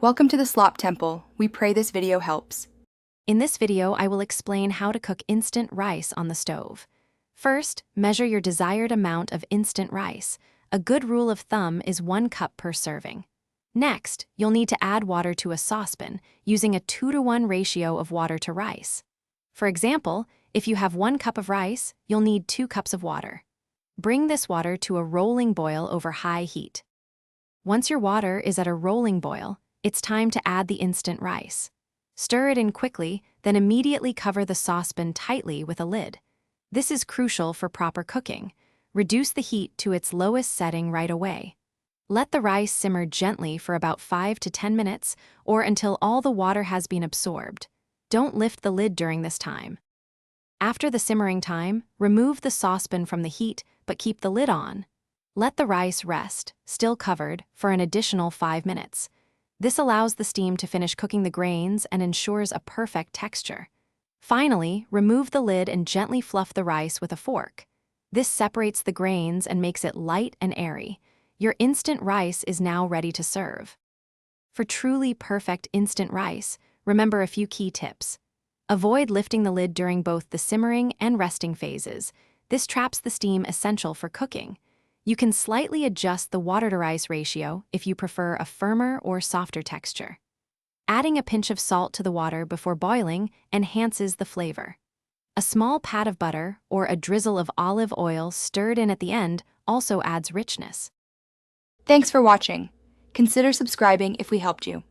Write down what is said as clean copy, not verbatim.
Welcome to the Slop Temple. We pray this video helps. In this video, I will explain how to cook instant rice on the stove. First, measure your desired amount of instant rice. A good rule of thumb is 1 cup per serving. Next, you'll need to add water to a saucepan using a 2-to-1 ratio of water to rice. For example, if you have 1 cup of rice, you'll need 2 cups of water. Bring this water to a rolling boil over high heat. Once your water is at a rolling boil, it's time to add the instant rice. Stir it in quickly, then immediately cover the saucepan tightly with a lid. This is crucial for proper cooking. Reduce the heat to its lowest setting right away. Let the rice simmer gently for about 5 to 10 minutes or until all the water has been absorbed. Don't lift the lid during this time. After the simmering time, remove the saucepan from the heat but keep the lid on. Let the rice rest, still covered, for an additional 5 minutes. This allows the steam to finish cooking the grains and ensures a perfect texture. Finally, remove the lid and gently fluff the rice with a fork. This separates the grains and makes it light and airy. Your instant rice is now ready to serve. For truly perfect instant rice, remember a few key tips. Avoid lifting the lid during both the simmering and resting phases. This traps the steam essential for cooking. You can slightly adjust the water-to-rice ratio if you prefer a firmer or softer texture. Adding a pinch of salt to the water before boiling enhances the flavor. A small pat of butter or a drizzle of olive oil stirred in at the end also adds richness. Thanks for watching. Consider subscribing if we helped you.